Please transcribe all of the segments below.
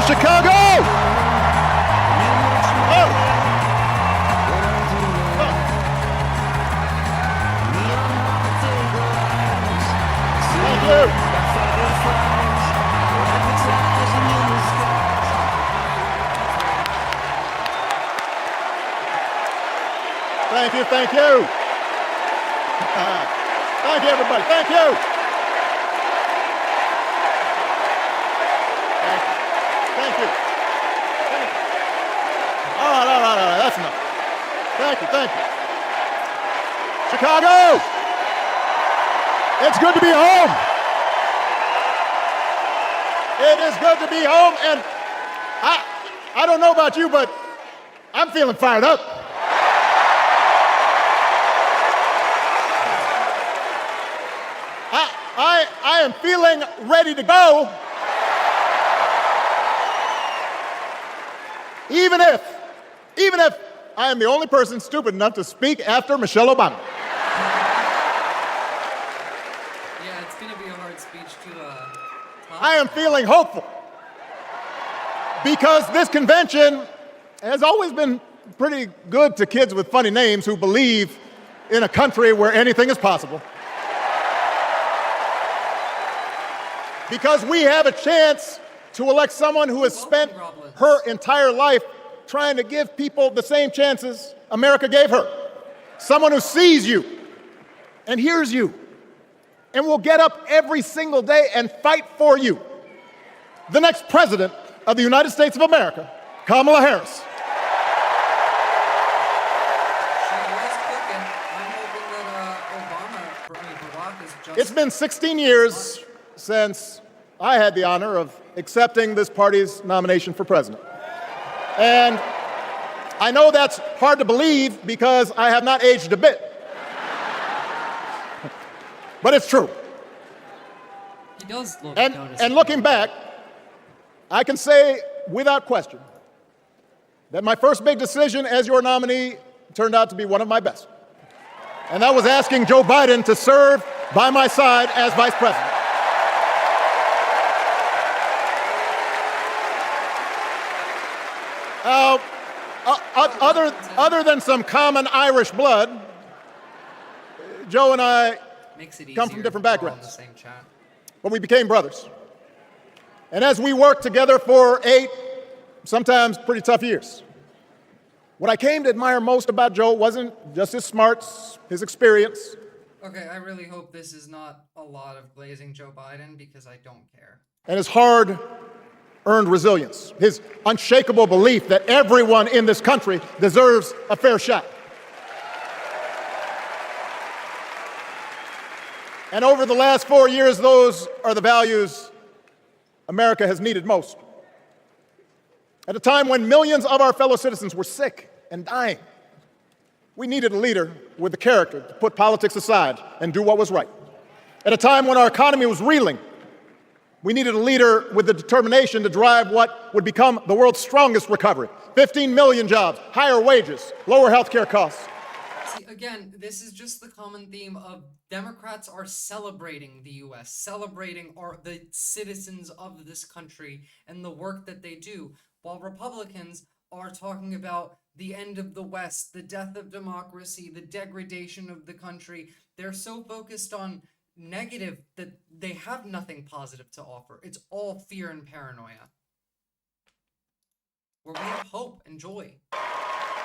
Chicago! Oh. Thank you. Thank you, thank you. Thank you, everybody. Thank you. Thank you. Thank you. All right. That's enough. Thank you, thank you. Chicago! It's good to be home. It is good to be home, and I don't know about you, but I'm feeling fired up. I am feeling ready to go, even if I am the only person stupid enough to speak after Michelle Obama. Yeah, it's going to be a hard speech to top. I am feeling hopeful because this convention has always been pretty good to kids with funny names who believe in a country where anything is possible. Because we have a chance to elect someone who has spent her entire life trying to give people the same chances America gave her. Someone who sees you and hears you and will get up every single day and fight for you. The next president of the United States of America, Kamala Harris. She was cooking. I'm hoping that Barack is just... It's been 16 years since I had the honor of accepting this party's nomination for president. And I know that's hard to believe because I have not aged a bit. But it's true. He does look And looking back, I can say without question that my first big decision as your nominee turned out to be one of my best. And that was asking Joe Biden to serve by my side as vice president. Other than some common Irish blood, Joe and I come from different backgrounds, but we became brothers. And as we worked together for 8, sometimes pretty tough years, what I came to admire most about Joe wasn't just his smarts, his experience. Okay, I really hope this is not a lot of glazing Joe Biden because I don't care. And his hard-earned resilience, his unshakable belief that everyone in this country deserves a fair shot. And over the last 4 years, those are the values America has needed most. At a time when millions of our fellow citizens were sick and dying, we needed a leader with the character to put politics aside and do what was right. At a time when our economy was reeling, we needed a leader with the determination to drive what would become the world's strongest recovery. 15 million jobs, higher wages, lower health care costs. See, again, this is just the common theme of Democrats are celebrating the U.S., celebrating the citizens of this country and the work that they do, while Republicans are talking about the end of the West, the death of democracy, the degradation of the country. They're so focused on negative that they have nothing positive to offer. It's all fear and paranoia. Where we have hope and joy.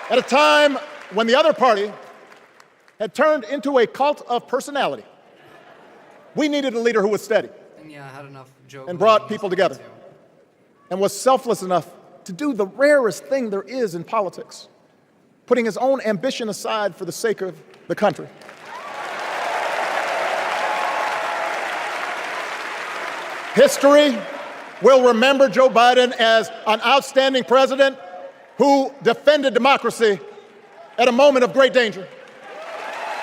At a time when the other party had turned into a cult of personality, we needed a leader who was steady. And yeah, I had enough joke and brought people together and was selfless enough to do the rarest thing there is in politics, putting his own ambition aside for the sake of the country. History will remember Joe Biden as an outstanding president who defended democracy at a moment of great danger.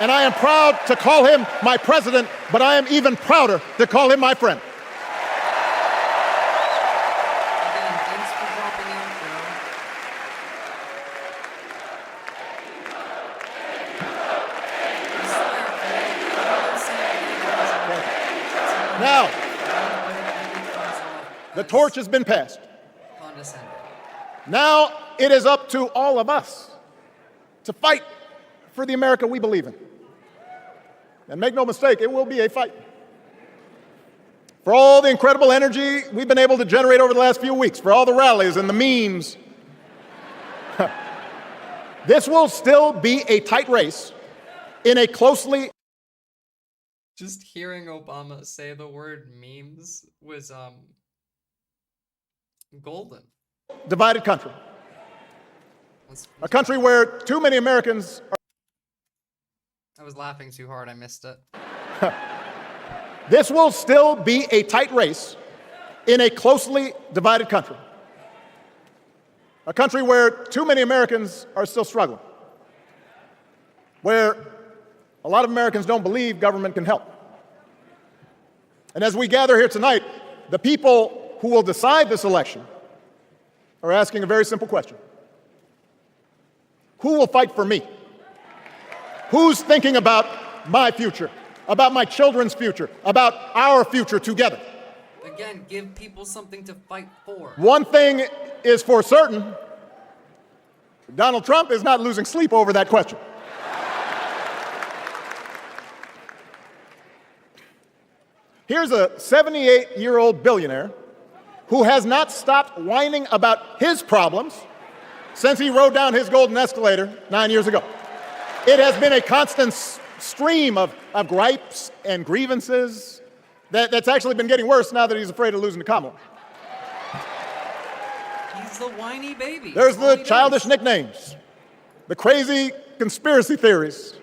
And I am proud to call him my president, but I am even prouder to call him my friend. Again, thanks for dropping in, Now, the torch has been passed. condescending. Now it is up to all of us to fight for the America we believe in. And make no mistake, it will be a fight. For all the incredible energy we've been able to generate over the last few weeks, for all the rallies and the memes, this will still be a tight race in a closely Just hearing Obama say the word memes was golden. divided country. That's- A country where too many Americans are. I was laughing too hard, I missed it. This will still be a tight race in a closely divided country. A country where too many Americans are still struggling. Where a lot of Americans don't believe government can help. And as we gather here tonight, the people who will decide this election are asking a very simple question. Who will fight for me? Who's thinking about my future, about my children's future, about our future together? Again, give people something to fight for. One thing is for certain, Donald Trump is not losing sleep over that question. Here's a 78-year-old billionaire who has not stopped whining about his problems since he rode down his golden escalator 9 years ago. It has been a constant stream of gripes and grievances that's actually been getting worse now that he's afraid of losing to Kamala. He's the whiny baby. There's That's all the he childish does. nicknames, the crazy conspiracy theories,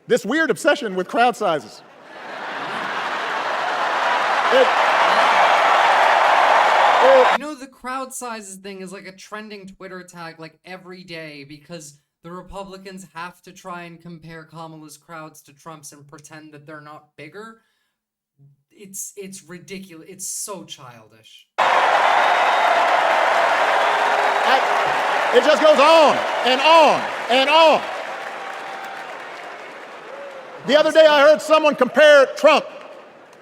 this weird obsession with crowd sizes. You know, the crowd sizes thing is like a trending Twitter tag like every day because the Republicans have to try and compare Kamala's crowds to Trump's and pretend that they're not bigger. It's ridiculous. It's so childish. It just goes on and on and on. The other day I heard someone compare Trump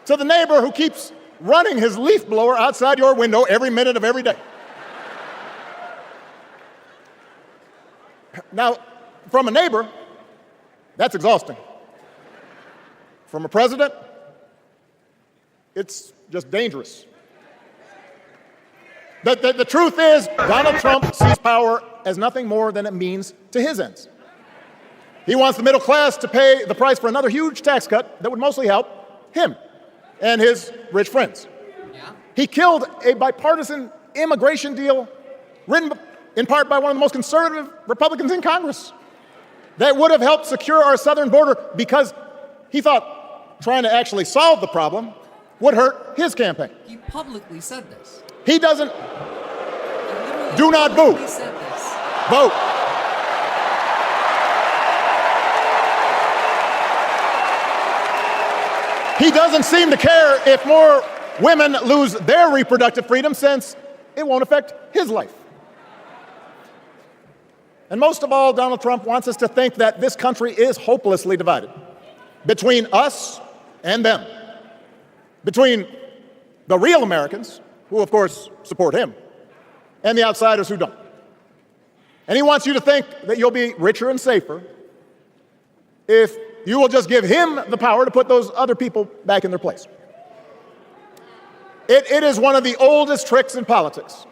to the neighbor who keeps running his leaf blower outside your window every minute of every day. Now, from a neighbor, that's exhausting. From a president, it's just dangerous. The truth is, Donald Trump sees power as nothing more than it means to his ends. He wants the middle class to pay the price for another huge tax cut that would mostly help him and his rich friends. Yeah? He killed a bipartisan immigration deal written in part by one of the most conservative Republicans in Congress that would have helped secure our southern border because he thought trying to actually solve the problem would hurt his campaign. He publicly said this. He doesn't He literally Do not publicly boo. said this. vote. He doesn't seem to care if more women lose their reproductive freedom since it won't affect his life. And most of all, Donald Trump wants us to think that this country is hopelessly divided between us and them, between the real Americans, who of course support him, and the outsiders who don't. And he wants you to think that you'll be richer and safer if you will just give him the power to put those other people back in their place. It is one of the oldest tricks in politics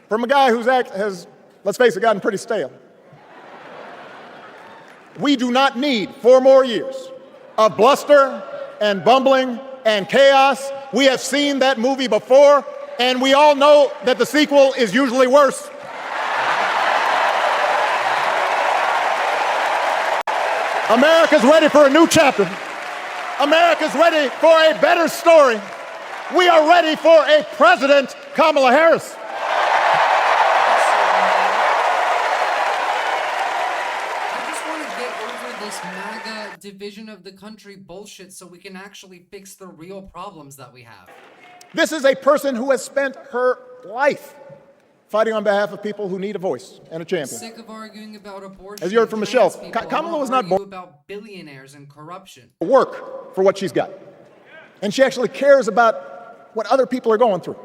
from a guy whose act has, let's face it, gotten pretty stale. We do not need 4 more years of bluster and bumbling and chaos. We have seen that movie before, and we all know that the sequel is usually worse. America's ready for a new chapter. America's ready for a better story. We are ready for a President Kamala Harris. I just want to get over this MAGA division of the country bullshit so we can actually fix the real problems that we have. This is a person who has spent her life fighting on behalf of people who need a voice and a champion. Sick of arguing about abortion. As you heard from and Michelle, trans people. Kamala I was wanna not argue about billionaires and corruption. Work for what she's got. And she actually cares about what other people are going through.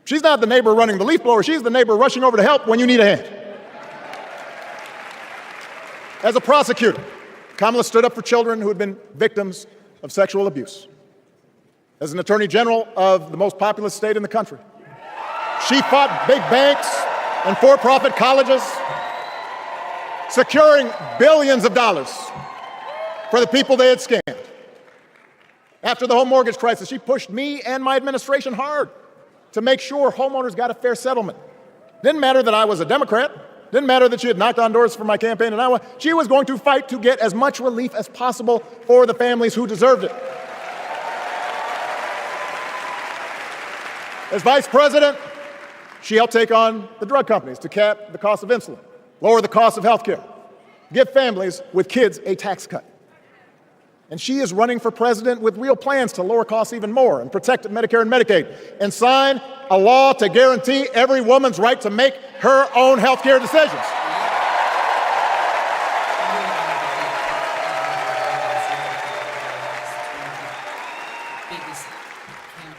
She's not the neighbor running the leaf blower. She's the neighbor rushing over to help when you need a hand. As a prosecutor, Kamala stood up for children who had been victims of sexual abuse. As an attorney general of the most populous state in the country, she fought big banks and for-profit colleges, securing billions of dollars for the people they had scammed. After the home mortgage crisis, she pushed me and my administration hard to make sure homeowners got a fair settlement. Didn't matter that I was a Democrat. Didn't matter that she had knocked on doors for my campaign in Iowa. She was going to fight to get as much relief as possible for the families who deserved it. As vice president, she helped take on the drug companies to cap the cost of insulin, lower the cost of health care, give families with kids a tax cut. And she is running for president with real plans to lower costs even more and protect Medicare and Medicaid and sign a law to guarantee every woman's right to make her own health care decisions.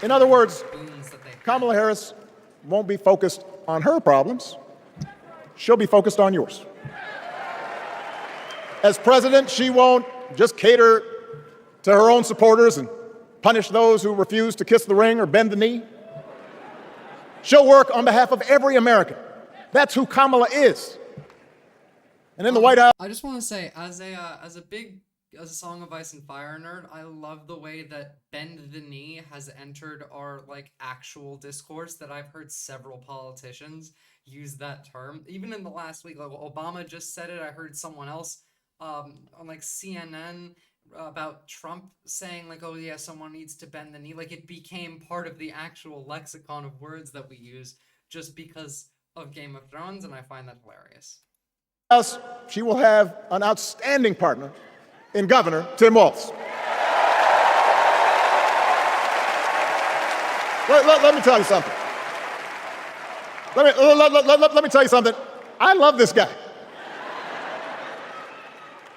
In other words, Kamala Harris won't be focused on her problems. She'll be focused on yours. As president, she won't just cater to her own supporters and punish those who refuse to kiss the ring or bend the knee. She'll work on behalf of every American. That's who Kamala is. And in the White House, I just want to say, as a Song of Ice and Fire nerd, I love the way that bend the knee has entered our actual discourse. That I've heard several politicians use that term, even in the last week. Like Obama just said it. I heard someone else on CNN about Trump saying oh yeah, someone needs to bend the knee. It became part of the actual lexicon of words that we use just because of Game of Thrones, and I find that hilarious. She will have an outstanding partner in Governor Tim Walz. Let me tell you something. Let me tell you something. I love this guy.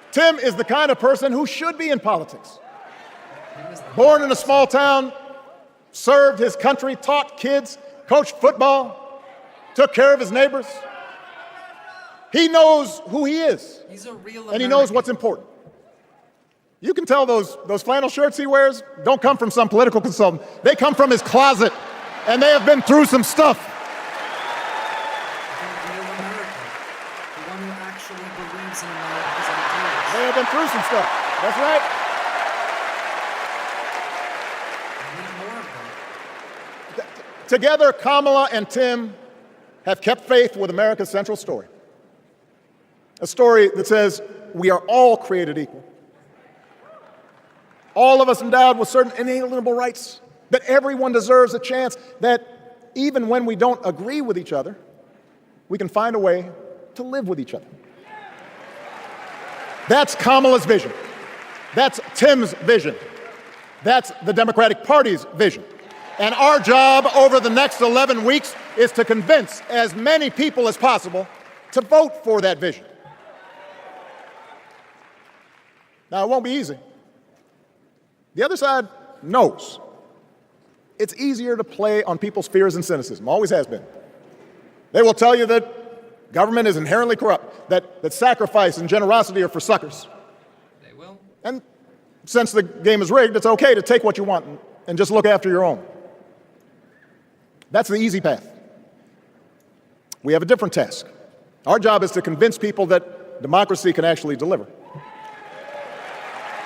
Tim is the kind of person who should be in politics. Born in a small town, served his country, taught kids, coached football, took care of his neighbors. He knows who he is. He's a real American. And he knows what's important. You can tell those flannel shirts he wears don't come from some political consultant. They come from his closet, and they have been through some stuff. The one who actually believes in America's ideals. They have been through some stuff. That's right. We need more of them. Together, Kamala and Tim have kept faith with America's central story. A story that says we are all created equal. All of us endowed with certain inalienable rights, that everyone deserves a chance, that even when we don't agree with each other, we can find a way to live with each other. That's Kamala's vision. That's Tim's vision. That's the Democratic Party's vision. And our job over the next 11 weeks is to convince as many people as possible to vote for that vision. Now, it won't be easy. The other side knows it's easier to play on people's fears and cynicism, always has been. They will tell you that government is inherently corrupt, that sacrifice and generosity are for suckers. They will. And since the game is rigged, it's okay to take what you want and just look after your own. That's the easy path. We have a different task. Our job is to convince people that democracy can actually deliver.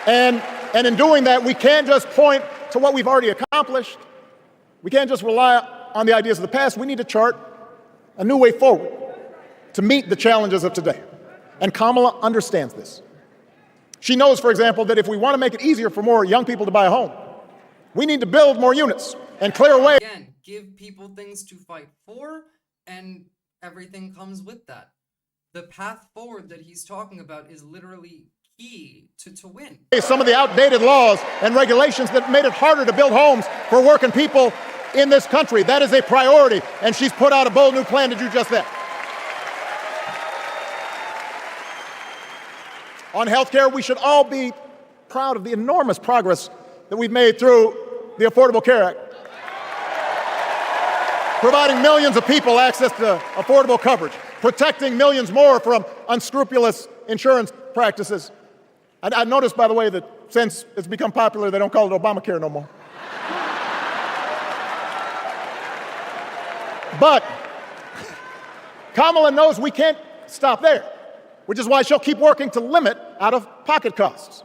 And in doing that, we can't just point to what we've already accomplished. We can't just rely on the ideas of the past. We need to chart a new way forward to meet the challenges of today. And Kamala understands this. She knows, for example, that if we want to make it easier for more young people to buy a home, we need to build more units and clear away. Again, give people things to fight for, and everything comes with that. The path forward that he's talking about is literally key to win. Some of the outdated laws and regulations that made it harder to build homes for working people in this country. That is a priority, and she's put out a bold new plan to do just that. On health care, we should all be proud of the enormous progress that we've made through the Affordable Care Act. providing millions of people access to affordable coverage, protecting millions more from unscrupulous insurance practices. I noticed, by the way, that since it's become popular, they don't call it Obamacare no more. But Kamala knows we can't stop there, which is why she'll keep working to limit out-of-pocket costs.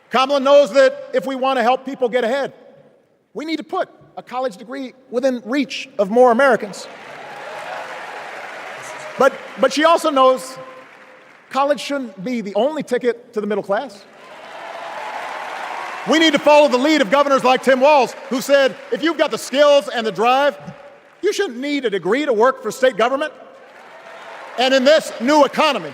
Kamala knows that if we want to help people get ahead, we need to put a college degree within reach of more Americans. But she also knows college shouldn't be the only ticket to the middle class. We need to follow the lead of governors like Tim Walz, who said, if you've got the skills and the drive, you shouldn't need a degree to work for state government. And in this new economy,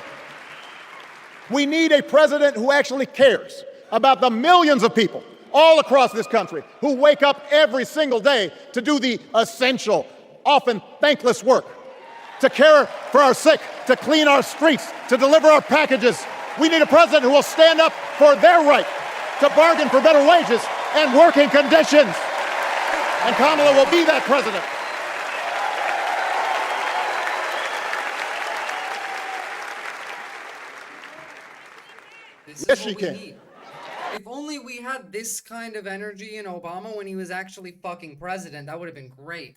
we need a president who actually cares about the millions of people all across this country who wake up every single day to do the essential, often thankless work, to care for our sick, to clean our streets, to deliver our packages. We need a president who will stand up for their right to bargain for better wages and working conditions. And Kamala will be that president. This is Yes, what she we can. need. If only we had this kind of energy in Obama when he was actually fucking president, that would have been great.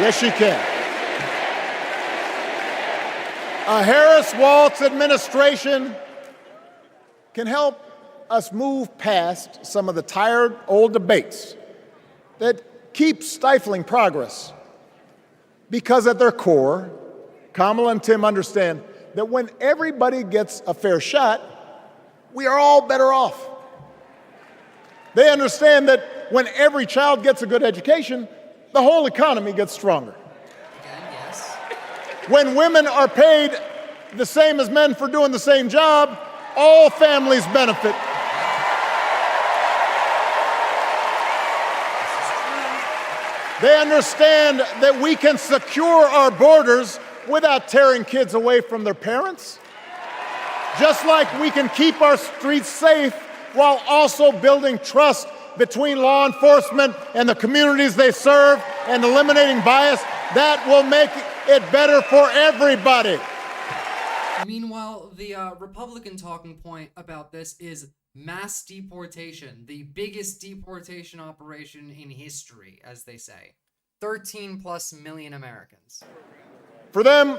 Yes, she can. A Harris-Walz administration can help us move past some of the tired old debates that keep stifling progress. Because at their core, Kamala and Tim understand that when everybody gets a fair shot, we are all better off. They understand that when every child gets a good education, the whole economy gets stronger. Again, yes. When women are paid the same as men for doing the same job, all families benefit. They understand that we can secure our borders without tearing kids away from their parents. Just like we can keep our streets safe while also building trust between law enforcement and the communities they serve and eliminating bias, that will make it better for everybody. Meanwhile, the Republican talking point about this is mass deportation, the biggest deportation operation in history, as they say. 13+ million Americans. For them,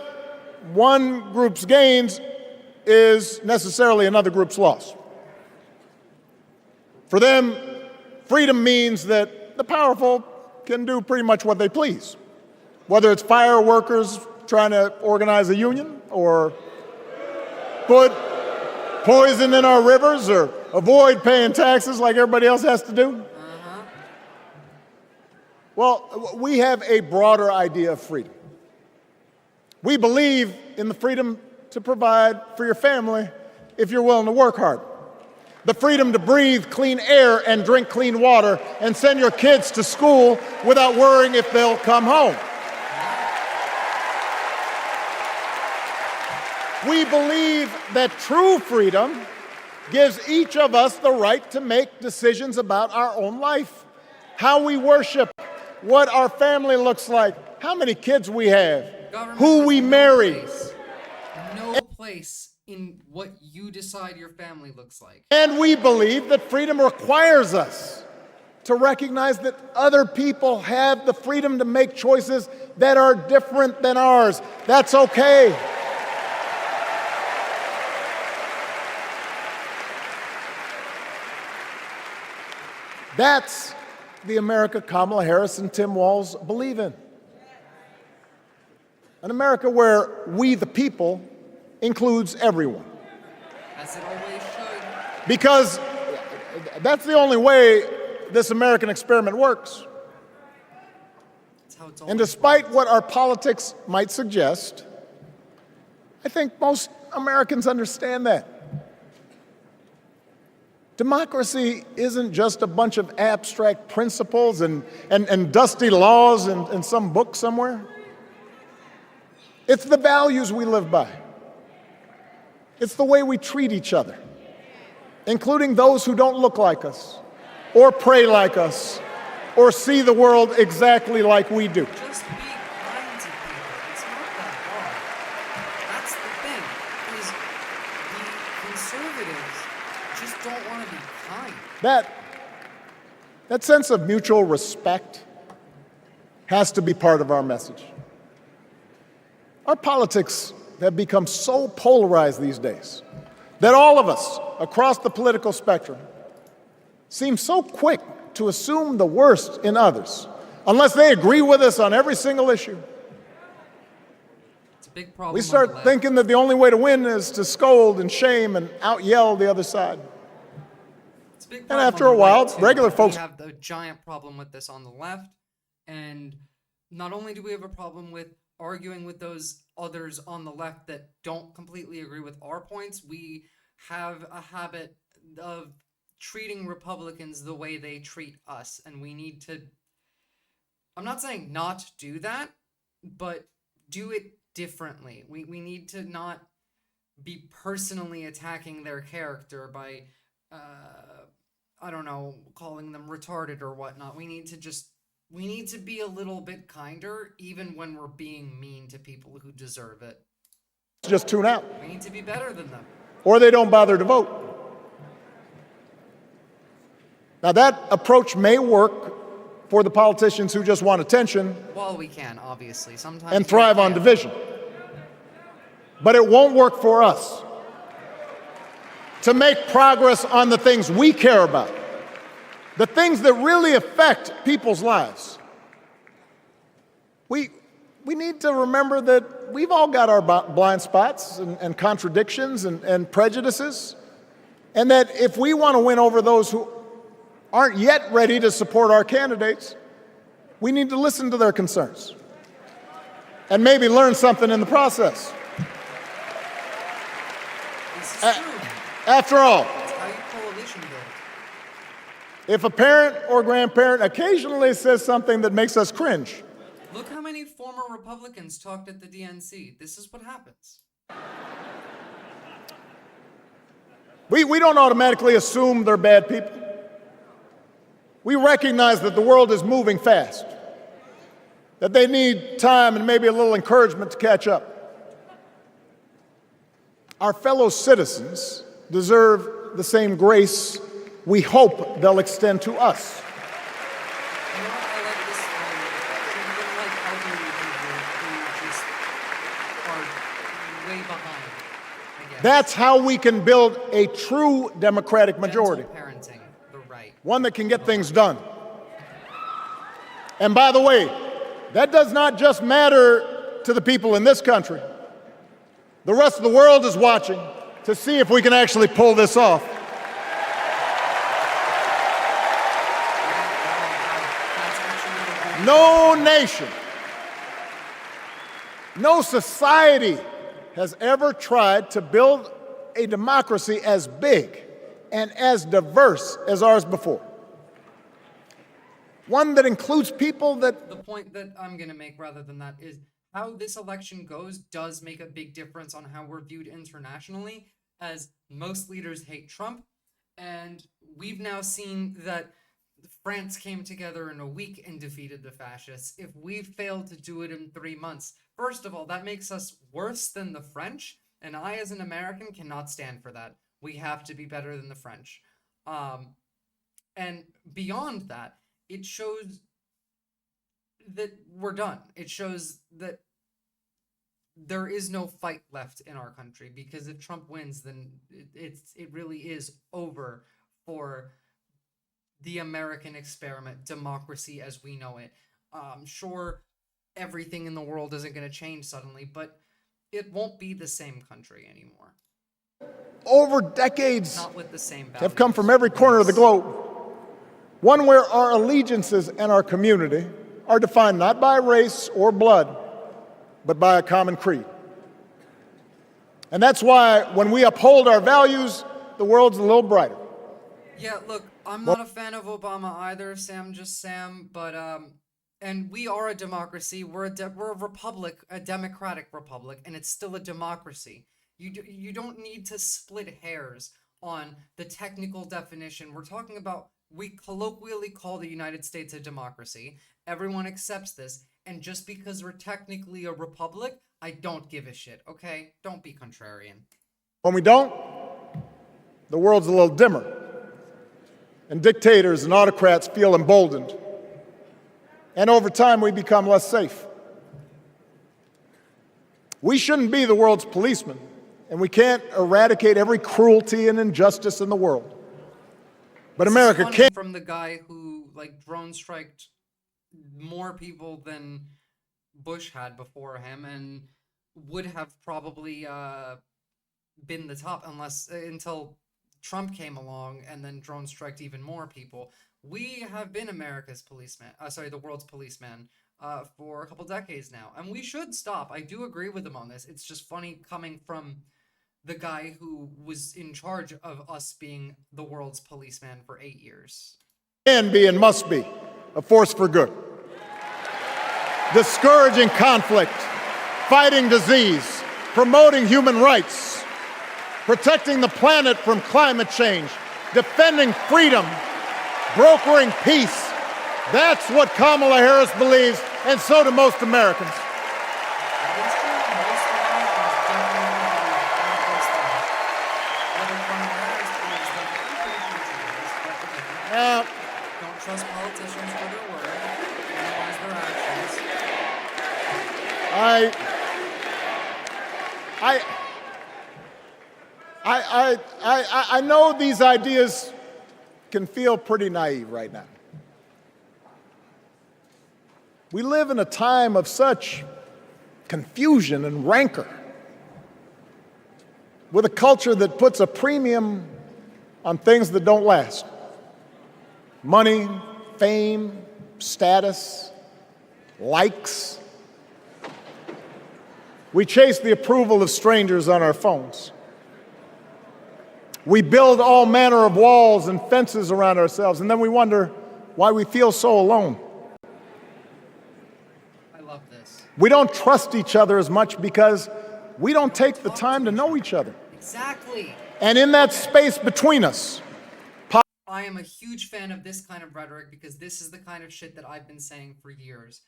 one group's gains is necessarily another group's loss. For them, freedom means that the powerful can do pretty much what they please, whether it's fire workers trying to organize a union, or put poison in our rivers, or avoid paying taxes like everybody else has to do. Well, we have a broader idea of freedom. We believe in the freedom to provide for your family if you're willing to work hard. The freedom to breathe clean air and drink clean water and send your kids to school without worrying if they'll come home. We believe that true freedom gives each of us the right to make decisions about our own life, how we worship, what our family looks like, how many kids we have, who we marry. No place in what you decide your family looks like. And we believe that freedom requires us to recognize that other people have the freedom to make choices that are different than ours. That's okay. That's the America Kamala Harris and Tim Walz believe in. An America where we, the people, includes everyone. As it always should. Because that's the only way this American experiment works. That's how it's And always despite what our politics might suggest, I think most Americans understand that. Democracy isn't just a bunch of abstract principles and dusty laws in some book somewhere. It's the values we live by. It's the way we treat each other, including those who don't look like us, or pray like us, or see the world exactly like we do. Just be kind to people. It's not that hard. That's the thing, is the conservatives just don't want to be kind. That sense of mutual respect has to be part of our message. Our politics have become so polarized these days that all of us across the political spectrum seem so quick to assume the worst in others, unless they agree with us on every single issue. It's a big problem. We on the start left. thinking that the only way to win is to scold and shame and out-yell the other side. It's a big And problem after on a the while, right, too. regular folks- We have a giant problem with this on the left, and not only do we have a problem with arguing with those others on the left that don't completely agree with our points, we have a habit of treating Republicans the way they treat us, and we need to, I'm not saying not do that, but do it differently. We need to not be personally attacking their character by, I don't know, calling them retarded or whatnot. We need to be a little bit kinder, even when we're being mean to people who deserve it. Just tune out, We need to be better than them. or they don't bother to vote. Now, that approach may work for the politicians who just want attention Well, we can, obviously. Sometimes and we thrive on can't. division. But it won't work for us to make progress on the things we care about, the things that really affect people's lives. We need to remember that we've all got our blind spots and contradictions and prejudices, and that if we want to win over those who aren't yet ready to support our candidates, we need to listen to their concerns and maybe learn something in the process. This is true. After all, That's how you coalition build. if a parent or grandparent occasionally says something that makes us cringe, Look how many former Republicans talked at the DNC. This is what happens. we don't automatically assume they're bad people. We recognize that the world is moving fast, that they need time and maybe a little encouragement to catch up. Our fellow citizens deserve the same grace we hope they'll extend to us. You know what? I like this treat them like elderly people who just are way behind, I guess. That's how we can build a true democratic majority, Gentle parenting, the right. one that can get things done. And by the way, that does not just matter to the people in this country. The rest of the world is watching to see if we can actually pull this off. That's actually a No nation, no society has ever tried to build a democracy as big and as diverse as ours before. One that includes people that The point that I'm going to make rather than that is how this election goes does make a big difference on how we're viewed internationally, as most leaders hate Trump. And we've now seen that France came together in a week and defeated the fascists. If we've failed to do it in 3 months, first of all, that makes us worse than the French. And I, as an American, cannot stand for that. We have to be better than the French. And beyond that, it shows that we're done. It shows that there is no fight left in our country, because if Trump wins, then it really is over for the American experiment, democracy as we know it. Sure, everything in the world isn't going to change suddenly, but it won't be the same country anymore. over decades Not with the same values. have come from every corner of the globe. One where our allegiances and our community are defined not by race or blood, but by a common creed. And that's why when we uphold our values, the world's a little brighter. Yeah, look, I'm not a fan of Obama either, Sam, but And we are a democracy. We're a republic, a democratic republic, and it's still a democracy. You don't need to split hairs on the technical definition. We're talking about, we colloquially call the United States a democracy. Everyone accepts this. And just because we're technically a republic, I don't give a shit, okay? Don't be contrarian. When we don't, the world's a little dimmer. And dictators and autocrats feel emboldened. And over time, we become less safe. We shouldn't be the world's policemen, and we can't eradicate every cruelty and injustice in the world. But America This is can. from the guy who drone striked more people than Bush had before him, and would have probably been the top until Trump came along and then drone striked even more people. We have been America's policeman, the world's policeman, for a couple decades now, and we should stop. I do agree with him on this. It's just funny coming from the guy who was in charge of us being the world's policeman for 8 years. Can be and must be a force for good. Discouraging conflict, fighting disease, promoting human rights, protecting the planet from climate change, defending freedom, brokering peace. That's what Kamala Harris believes, and so do most Americans. Don't trust politicians for their word. Analyze their actions. I know these ideas can feel pretty naive right now. We live in a time of such confusion and rancor, with a culture that puts a premium on things that don't last. Money, fame, status, likes. We chase the approval of strangers on our phones. We build all manner of walls and fences around ourselves, and then we wonder why we feel so alone. I love this. We don't trust each other as much because we don't take the time to know each other. Exactly. And in that space between us, I am a huge fan of this kind of rhetoric because this is the kind of shit that I've been saying for years.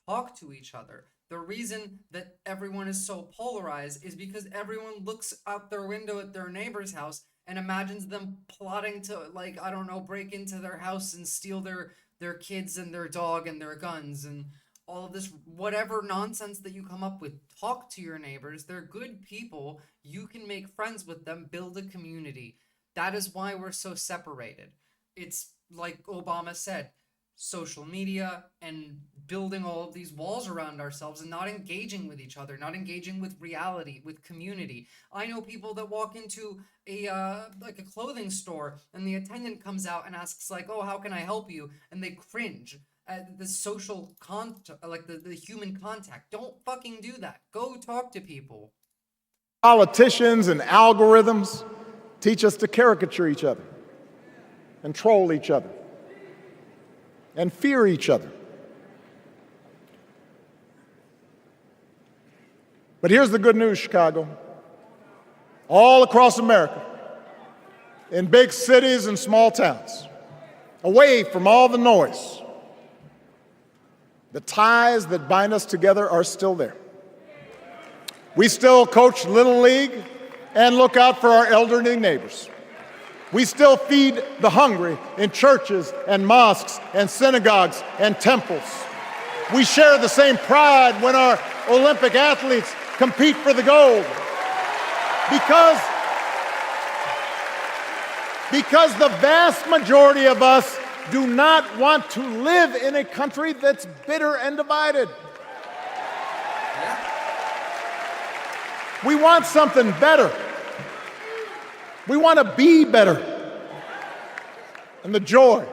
Talk to each other. The reason that everyone is so polarized is because everyone looks out their window at their neighbor's house and imagines them plotting to, break into their house and steal their kids and their dog and their guns and all of this, whatever nonsense that you come up with. Talk to your neighbors. They're good people. You can make friends with them, build a community. That is why we're so separated. It's like Obama said, social media and building all of these walls around ourselves and not engaging with each other, not engaging with reality, with community. I know people that walk into a clothing store and the attendant comes out and asks oh, how can I help you? And they cringe at the social the human contact. Don't fucking do that. Go talk to people. politicians and algorithms teach us to caricature each other and troll each other and fear each other. But here's the good news, Chicago. All across America, in big cities and small towns, away from all the noise, the ties that bind us together are still there. We still coach Little League and look out for our elderly neighbors. We still feed the hungry in churches and mosques and synagogues and temples. We share the same pride when our Olympic athletes compete for the gold. Because the vast majority of us do not want to live in a country that's bitter and divided. We want something better. We want to be better. And the joy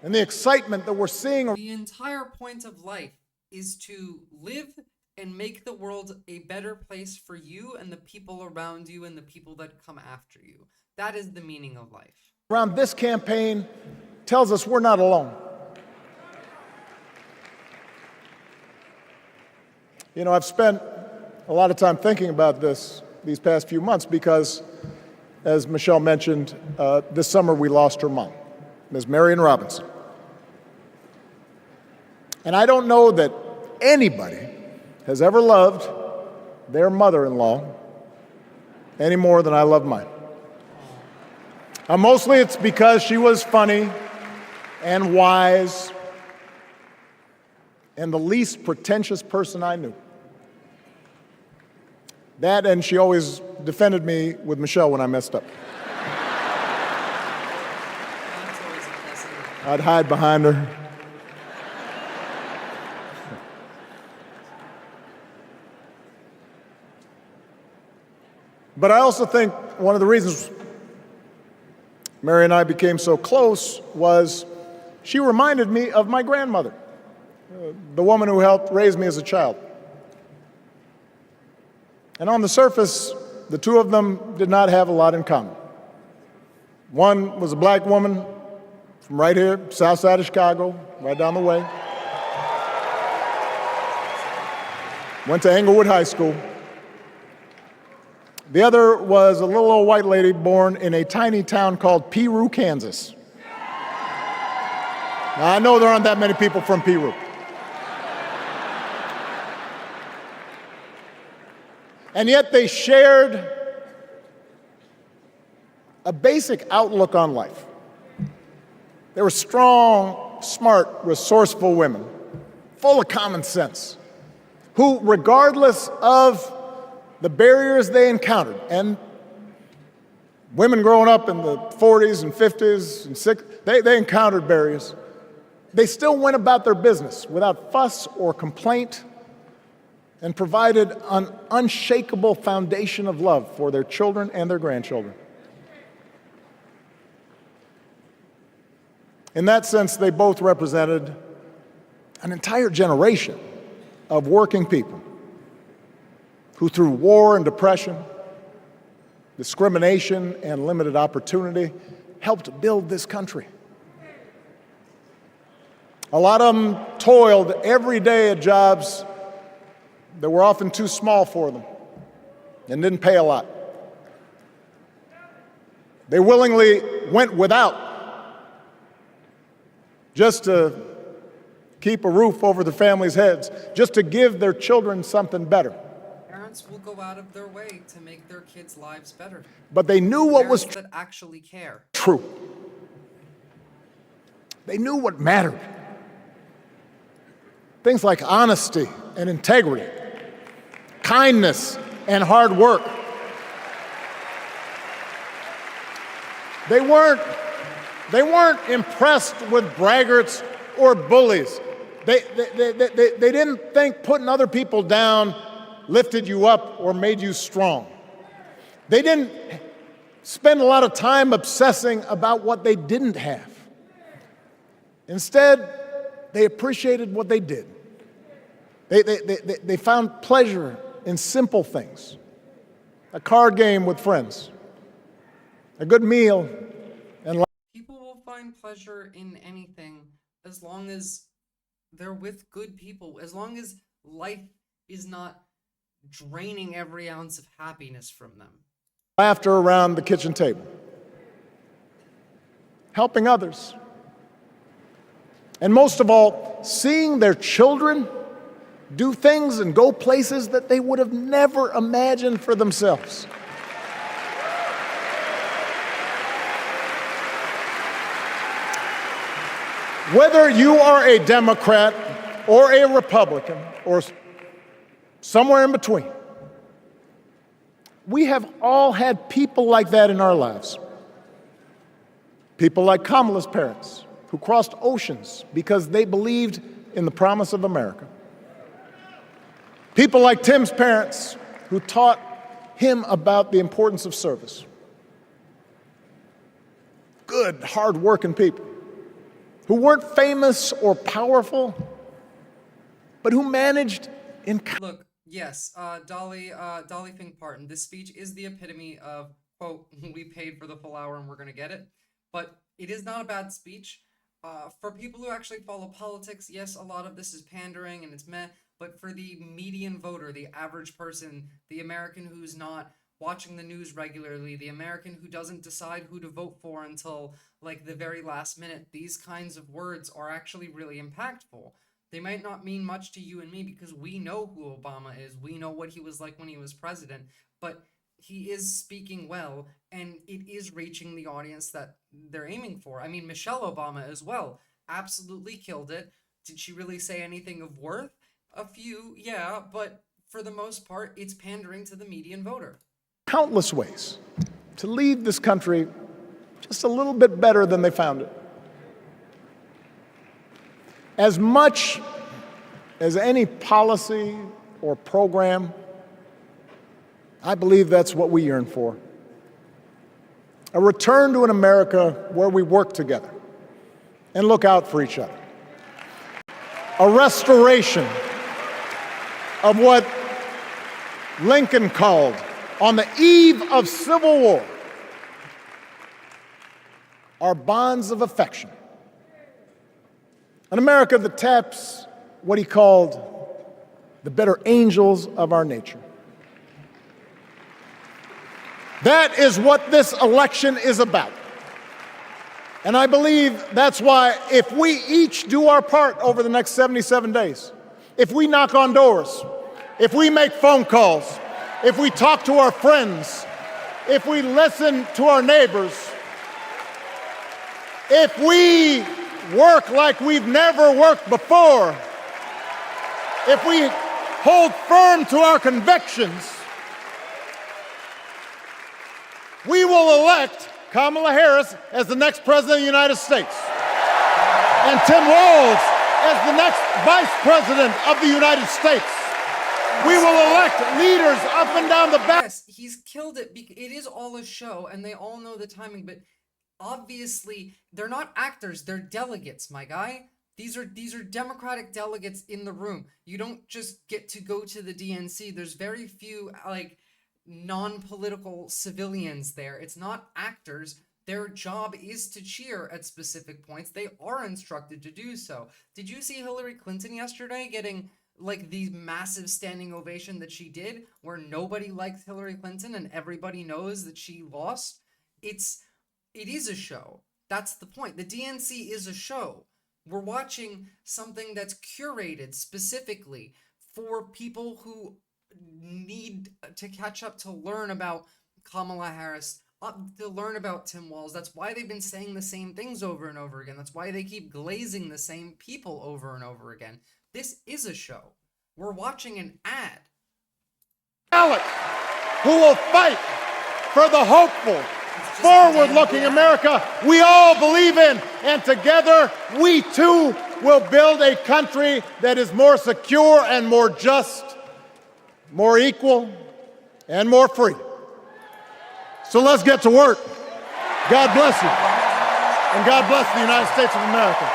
and the excitement that we're seeing. The entire point of life is to live and make the world a better place for you and the people around you and the people that come after you. That is the meaning of life. Around this campaign tells us we're not alone. You know, I've spent a lot of time thinking about these past few months because, as Michelle mentioned, this summer we lost her mom, Ms. Marion Robinson. And I don't know that anybody has ever loved their mother-in-law any more than I love mine. Mostly it's because she was funny and wise and the least pretentious person I knew. That, and she always defended me with Michelle when I messed up. That's always impressive. I'd hide behind her. But I also think one of the reasons Mary and I became so close was she reminded me of my grandmother, the woman who helped raise me as a child. And on the surface, the two of them did not have a lot in common. One was a black woman from right here, south side of Chicago, right down the way. Went to Englewood High School. The other was a little old white lady born in a tiny town called Piru, Kansas. Now, I know there aren't that many people from Piru. And yet they shared a basic outlook on life. They were strong, smart, resourceful women, full of common sense, who, regardless of the barriers they encountered, and women growing up in the 40s and 50s and 60s, they encountered barriers. They still went about their business without fuss or complaint and provided an unshakable foundation of love for their children and their grandchildren. In that sense, they both represented an entire generation of working people who, through war and depression, discrimination and limited opportunity, helped build this country. A lot of them toiled every day at jobs that were often too small for them and didn't pay a lot. They willingly went without just to keep a roof over their families' heads, just to give their children something better. Parents will go out of their way to make their kids' lives better. But they knew what was Parents that actually care. true. They knew what mattered. Things like honesty and integrity, kindness and hard work. They weren't impressed with braggarts or bullies. They didn't think putting other people down lifted you up or made you strong. They didn't spend a lot of time obsessing about what they didn't have. Instead, they appreciated what they did. They found pleasure in simple things. A card game with friends, a good meal, and life. People will find pleasure in anything as long as they're with good people, as long as life is not draining every ounce of happiness from them. Laughter around the kitchen table, helping others, and most of all, seeing their children do things and go places that they would have never imagined for themselves. Whether you are a Democrat or a Republican or somewhere in between, we have all had people like that in our lives. People like Kamala's parents, who crossed oceans because they believed in the promise of America. People like Tim's parents, who taught him about the importance of service. Good, hard-working people who weren't famous or powerful, but who managed in... Look, yes, Dolly Fink Parton, this speech is the epitome of, quote, we paid for the full hour and we're going to get it. But it is not a bad speech. For people who actually follow politics, yes, a lot of this is pandering and it's meh, but but for the median voter, the average person, the American who's not watching the news regularly, the American who doesn't decide who to vote for until like the very last minute, these kinds of words are actually really impactful. They might not mean much to you and me because we know who Obama is. We know what he was like when he was president, but he is speaking well, and it is reaching the audience that they're aiming for. I mean, Michelle Obama as well absolutely killed it. Did she really say anything of worth? A few, yeah, but for the most part, it's pandering to the median voter. Countless ways to leave this country just a little bit better than they found it. As much as any policy or program, I believe that's what we yearn for. A return to an America where we work together and look out for each other. A restoration of what Lincoln called, on the eve of Civil War, our bonds of affection. An America that taps what he called the better angels of our nature. That is what this election is about. And I believe that's why if we each do our part over the next 77 days, if we knock on doors, if we make phone calls, if we talk to our friends, if we listen to our neighbors, if we work like we've never worked before, if we hold firm to our convictions, we will elect Kamala Harris as the next president of the United States, and Tim Walz as the next vice president of the United States. We will elect leaders up and down the back. Yes, he's killed it. It is all a show, and they all know the timing, but obviously they're not actors, they're delegates, my guy. These are Democratic delegates in the room. You don't just get to go to the DNC. There's very few like non-political civilians there. It's not actors. Their job is to cheer at specific points. They are instructed to do so. Did you see Hillary Clinton yesterday getting like the massive standing ovation that she did, where nobody liked Hillary Clinton and everybody knows that she lost? It is a show. That's the point. The DNC is a show. We're watching something that's curated specifically for people who need to catch up to learn about Kamala Harris, to learn about Tim Walz. That's why they've been saying the same things over and over again. That's why they keep glazing the same people over and over again. This is a show. We're watching an ad. Ballot who will fight for the hopeful, forward-looking America we all believe in, and together we too will build a country that is more secure and more just, more equal, and more free. So let's get to work. God bless you, and God bless the United States of America.